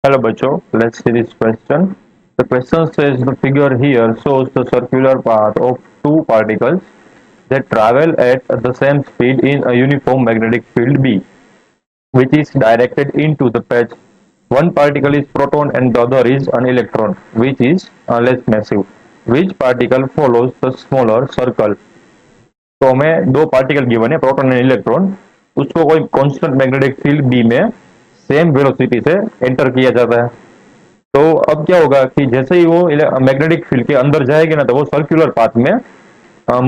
Hello, Bacho. Let's see this question. The question says the figure here shows the circular path of two particles that travel at the same speed in a uniform magnetic field B, which is directed into the patch. One particle is proton and the other is an electron, which is less massive. Which particle follows the smaller circle? तो हमें दो particle given है, proton and electron. उसको कोई constant magnetic field B में same velocity से enter किया जाता है। तो अब क्या होगा कि जैसे ही वो मैग्नेटिक फील्ड के अंदर जाएगी ना, तो वो सर्कुलर पाथ में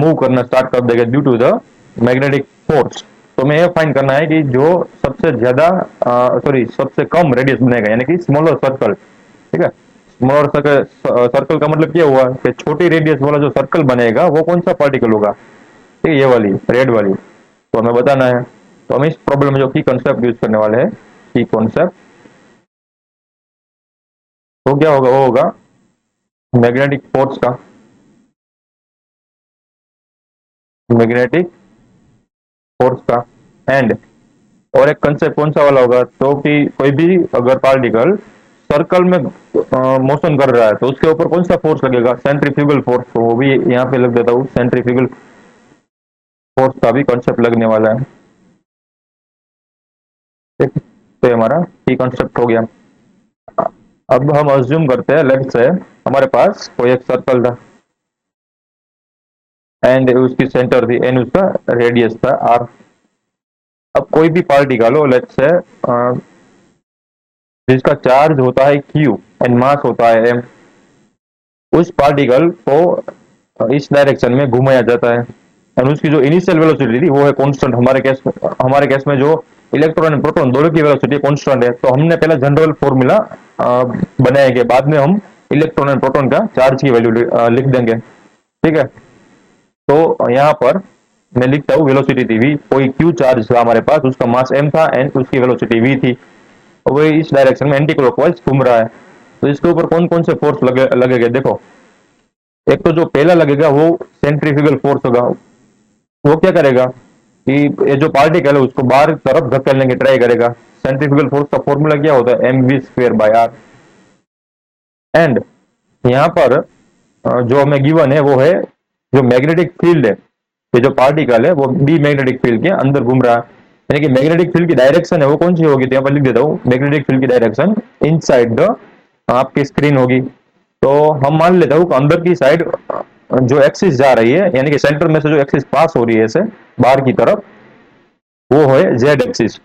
मूव करना स्टार्ट कर देगा due to the magnetic force. तो हमें यह फाइंड करना है कि जो सबसे ज्यादा सबसे कम रेडियस बनेगा, यानी कि स्मॉलर सर्कल। ठीक है, स्मॉलर सर्कल का मतलब क्या हुआ कि छोटी रेडियस वाला जो सर्कल बनेगा वो कौन सा पार्टिकल होगा? ठीक है, ये वाली रेड वाली। तो हमें बताना है। तो हम इस प्रॉब्लम में जो की कॉन्सेप्ट यूज करने वाले हैं, की कॉन्सेप्ट, तो क्या होगा, वो होगा मैग्नेटिक फोर्स का, मैग्नेटिक फोर्स का। एंड और एक कंसेप्ट कौन सा वाला होगा, तो कि कोई भी अगर पार्टिकल सर्कल में मोशन कर रहा है तो उसके ऊपर कौन सा फोर्स लगेगा? Centrifugal force. तो वो भी यहाँ पे लग देता हूँ, सेंट्रीफ्यूगल फोर्स का भी कॉन्सेप्ट लगने वाला है। ठीक, तो ये हमारा की कॉन्सेप्ट हो गया। अब हम अज्यूम करते हैं, लेट्स से हमारे पास कोई एक सर्कल था एंड उसकी सेंटर थी एंड उसका रेडियस था आर। अब कोई भी पार्टिकल हो, लेट्स से जिसका चार्ज होता है क्यू एंड मास होता है एम, उस पार्टिकल को इस डायरेक्शन में घुमाया जाता है एंड उसकी जो इनिशियल वेलोसिटी थी वो है कांस्टेंट। हमारे केस में जो इलेक्ट्रॉन एंड प्रोटॉन दोनों की वेलोसिटी कांस्टेंट है। तो हमने पहला जनरल फॉर्मूला बनाया कि बाद में हम इलेक्ट्रॉन एंड प्रोटॉन का चार्ज की वैल्यू लिख देंगे। ठीक है, तो यहाँ पर मैं लिखता हूँ वेलोसिटी थी वी, कोई क्यू चार्ज था हमारे पास, उसका मास एम था एंड उसकी वेलोसिटी वी थी। वो इस डायरेक्शन में एंटी क्लॉकवाइज घूम रहा है। तो इसके ऊपर कौन कौन से फोर्स लगेगा? देखो, एक तो जो पहला लगेगा वो सेंट्रीफ्यूगल फोर्स होगा। वो क्या करेगा कि ये जो पार्टिकल है उसको बाहर तरफ धकेलने की ट्राई करेगा। सेंट्रीफ्यूगल फोर्स का फॉर्मूला क्या होता है? M V square by R. And यहाँ पर जो हमें गिवन है वो है जो मैग्नेटिक फील्ड है, ये जो पार्टिकल है वो बी मैग्नेटिक फील्ड के अंदर घूम रहा है, यानी कि मैग्नेटिक फील्ड की डायरेक्शन है वो कौन सी होगी? तो यहाँ पर लिख देता हूँ, मैग्नेटिक फील्ड की डायरेक्शन इनसाइड द आपकी स्क्रीन होगी। तो हम मान लेता हूँ अंदर की साइड जो एक्सिस जा रही है, यानी कि सेंटर में से जो एक्सिस पास हो रही है ऐसे बाहर की तरफ, वो है जेड एक्सिस।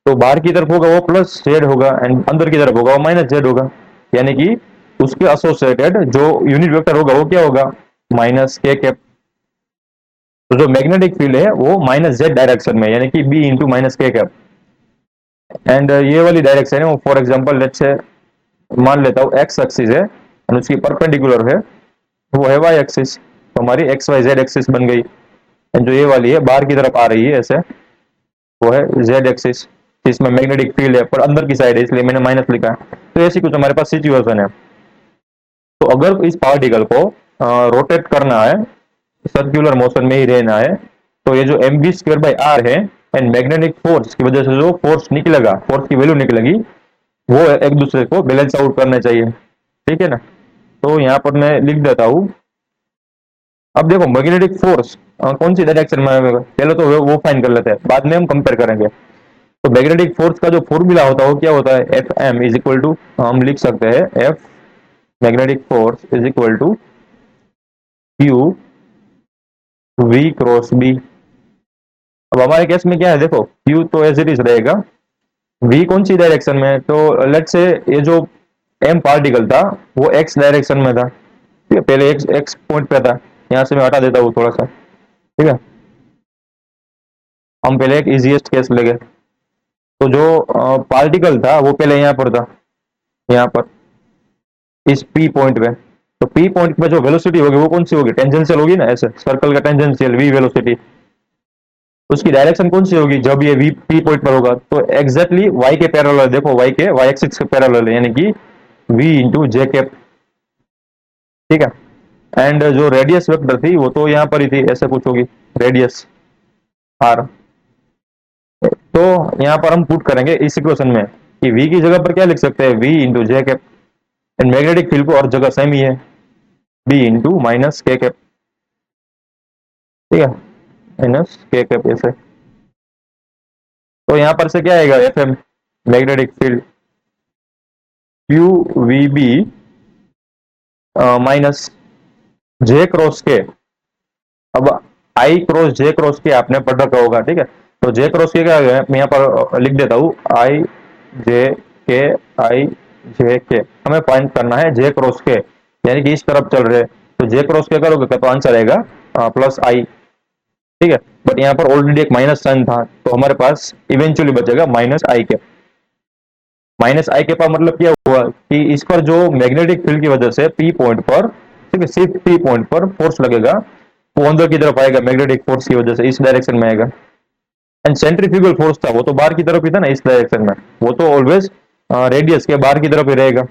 तो बाहर की तरफ होगा वो प्लस जेड होगा एंड अंदर की तरफ होगा वो माइनस जेड होगा, यानी कि उसके एसोसिएटेड जो यूनिट वेक्टर होगा वो क्या होगा? माइनस के कैप। तो जो मैग्नेटिक फील्ड है वो माइनस जेड डायरेक्शन में, यानी कि बी इंटू माइनस के कैप। एंड ये वाली डायरेक्शन है वो, फॉर एग्जाम्पल लेट्स से मान लेता हूँ एक्स एक्सिस है और उसकी परपेंडिकुलर है वो है वाई एक्सिस। तो हमारी एक्स वाई जेड एक्सिस बन गई। एंड जो ये वाली है बाहर की तरफ आ रही है ऐसे, वो है जेड एक्सिस, जिसमें मैग्नेटिक फील्ड है पर अंदर की साइड है, इसलिए मैंने माइनस लिखा है। तो ऐसी कुछ हमारे पास सिचुएशन है। तो अगर इस पार्टिकल को रोटेट करना है, सर्कुलर मोशन में ही रहना है, तो ये जो M B square by R है एंड मैग्नेटिक फोर्स की वजह से जो फोर्स निकलेगा, फोर्स की वैल्यू निकलेगी, वो एक दूसरे को बैलेंस आउट करना चाहिए। ठीक है ना? तो यहाँ पर मैं लिख देता हूँ। अब देखो मैग्नेटिक फोर्स कौन सी डायरेक्शन में आएगा, पहले तो वो फाइंड कर लेते हैं, बाद में हम कंपेयर करेंगे। तो मैग्नेटिक फोर्स का जो फॉर्मूला होता है वो क्या होता है? F M is equal to, हम लिख सकते हैं F magnetic force is equal to Q V cross B. अब हमारे केस में क्या है, देखो क्यू तो एज इट इज रहेगा, वी कौन सी डायरेक्शन में है? तो लेट्स से ये जो एम पार्टिकल था वो एक्स डायरेक्शन में था। ठीक है, पहले एक्स एक्स पॉइंट पे था, यहाँ से मैं हटा देता हूँ थोड़ा सा। ठीक है, हम पहले एक इजीएस्ट केस लेंगे। तो जो पार्टिकल था वो पहले यहाँ पर था, यहाँ पर इस पी पॉइंट पे। तो पी पॉइंट पे जो वेलोसिटी होगी वो कौन सी होगी? टेंजेंशियल होगी ना, ऐसे सर्कल का टेंजेंशियल वी वेलोसिटी। उसकी डायरेक्शन कौन सी होगी जब ये वी पी पॉइंट पर होगा? तो एग्जैक्टली वाई के पैरेलल, देखो वाई के वाई एक्सिस के पैरेलल है, यानी कि वी इंटू जे कैप। ठीक है, एंड जो रेडियस वेक्टर थी वो तो यहाँ पर ही थी, ऐसे कुछ होगी रेडियस आर। तो यहाँ पर हम पुट करेंगे इस इक्वेशन में कि v की जगह पर क्या लिख सकते हैं, v into J cap, and magnetic field को और जगह सेम ही है, b इंटू माइनस के कैप, ठीक है, माइनस के कैप ऐसे। तो यहाँ पर से क्या आएगा, F M magnetic field Q V B minus J cross K. अब आई क्रॉस जे क्रॉस के आपने पढ़ रखा होगा, ठीक है, तो जे क्रॉस के क्या है, मैं यहाँ पर लिख देता हूँ, आई जे के, आई जे के, हमें फाइंड करना है जे क्रॉस के, यानी कि इस तरफ चल रहे, तो जे क्रॉस के करोगे तो आंसर आएगा प्लस आई, ठीक है, बट यहाँ पर ऑलरेडी एक माइनस साइन था, तो हमारे पास इवेंचुअली बचेगा माइनस आई के। माइनस आई के पास मतलब क्या हुआ कि इस पर जो मैग्नेटिक फील्ड की वजह से पी पॉइंट पर, ठीक है, सिर्फ पी पॉइंट पर फोर्स लगेगा, वो अंदर की तरफ आएगा, मैग्नेटिक फोर्स की वजह से इस डायरेक्शन में आएगा। एंड सेंट्रीफ्यूगल फोर्स था वो तो बाहर की तरफ ही था ना, इस डायरेक्शन में, वो तो ऑलवेज रेडियस के बाहर की तरफ ही रहेगा,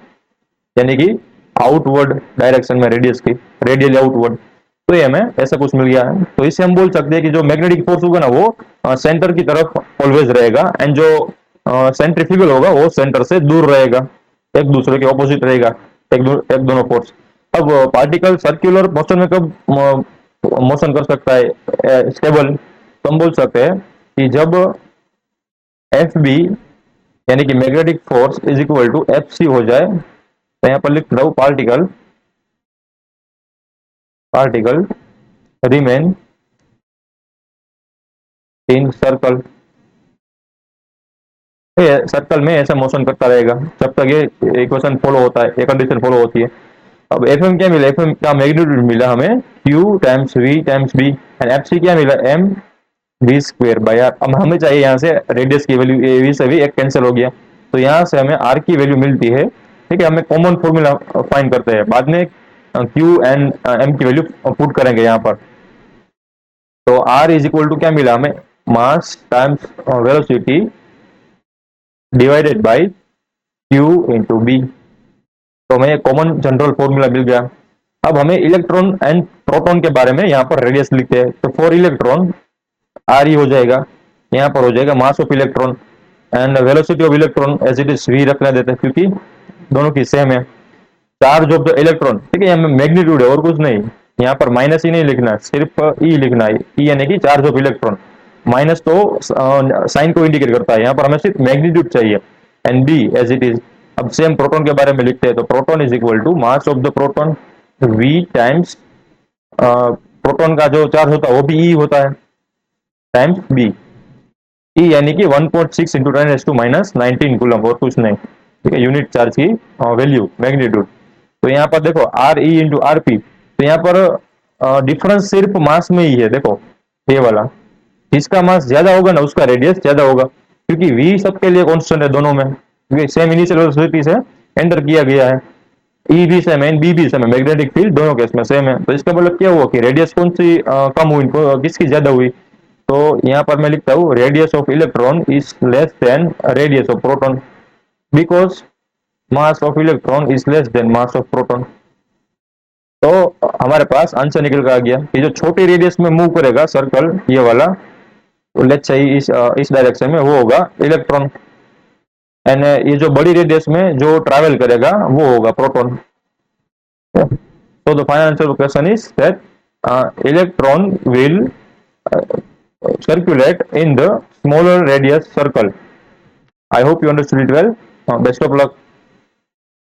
यानी कि आउटवर्ड डायरेक्शन में रेडियस की, रेडियल आउटवर्ड। तो ये हमें ऐसा कुछ मिल गया है, तो इससे हम बोल सकते हैं कि जो मैग्नेटिक फोर्स होगा ना वो सेंटर की तरफ ऑलवेज रहेगा, एंड जो सेंट्रीफ्यूगल होगा वो सेंटर से दूर रहेगा, एक दूसरे के ऑपोजिट रहेगा, एक दोनों फोर्स। अब पार्टिकल सर्कुलर मोशन में कब मोशन कर सकता है स्टेबल, तो हम बोल सकते हैं कि जब एफ बी यानी कि magnetic force is equal to F C हो जाए, तो यहाँ पर लिख रहा हूँ particle particle remain in circle, circle में ऐसा मोशन करता रहेगा जब तक ये इक्वेशन फॉलो होता है, ये कंडीशन फॉलो होती है। अब एफ एम क्या मिला, एफ एम का मैग्नीट्यूड मिला हमें Q times V times B, and F C क्या मिला, M V square by R. अब हमें चाहिए यहाँ से रेडियस की वैल्यू, ए वी से भी एक कैंसिल हो गया, तो यहाँ से हमें आर की वैल्यू मिलती है, ठीक है, हमें कॉमन फॉर्मूला फाइंड करते हैं, बाद में क्यू एंड एम की वैल्यू पुट करेंगे यहाँ पर। तो आर इज इक्वल टू क्या मिला हमें, mass times velocity divided by Q into B, तो हमें कॉमन जनरल फॉर्मूला मिल गया। अब हमें इलेक्ट्रॉन एंड प्रोटॉन के बारे में यहाँ पर रेडियस लिखते हैं, तो फॉर इलेक्ट्रॉन आर ई हो जाएगा, यहाँ पर हो जाएगा mass of electron, and velocity of electron as it is V रखना देते हैं क्योंकि दोनों की सेम है। चार्ज ऑफ द इलेक्ट्रॉन, ठीक है, यहाँ मैग्नीट्यूड है और कुछ नहीं, यहाँ पर माइनस ही नहीं लिखना है, सिर्फ ई लिखना है, ई यानी कि चार्ज ऑफ इलेक्ट्रॉन, माइनस तो साइन को इंडिकेट करता है, यहाँ पर हमें सिर्फ मैग्नीट्यूड चाहिए, and B as it is. अब सेम प्रोटॉन के बारे में लिखते हैं, तो proton is equal to mass of the proton V times proton का जो चार्ज होता है वो भी ई होता है, टाइम्स बी, ई यानी कि 1.6 इंटू 10⁻⁻19 कूलम, और कुछ नहीं, ठीक है, यूनिट चार्ज की वैल्यू मैग्नीट्यूड। तो यहाँ पर देखो R E into R P, तो यहाँ पर डिफरेंस सिर्फ मास में ही है, देखो ये वाला, जिसका मास ज्यादा होगा ना उसका रेडियस ज्यादा होगा, क्योंकि वी सबके लिए कांस्टेंट है दोनों में, क्योंकि सेम इनिशियल वेलोसिटी से एंटर किया गया है, ई भी सेम है, बी भी सेम है, मैग्नेटिक फील्ड दोनों केस में सेम है, तो इसका मतलब क्या हुआ कि रेडियस कौन सी कम हुई, किसकी ज्यादा हुई, तो यहाँ पर मैं लिखता हूँ radius of electron is less than radius of proton, because mass of electron is less then mass of proton. तो हमारे पास आंसर निकल कर आ गया कि जो छोटी रेडियस में मूव करेगा सर्कल ये वाला, तो लेट्स से इस डायरेक्शन में वो होगा इलेक्ट्रॉन, एंड ये जो बड़ी रेडियस में जो ट्रैवल करेगा वो होगा proton. So the final answer of the question is that electron will circulate in the smaller radius circle. I hope you understood it well. Best of luck.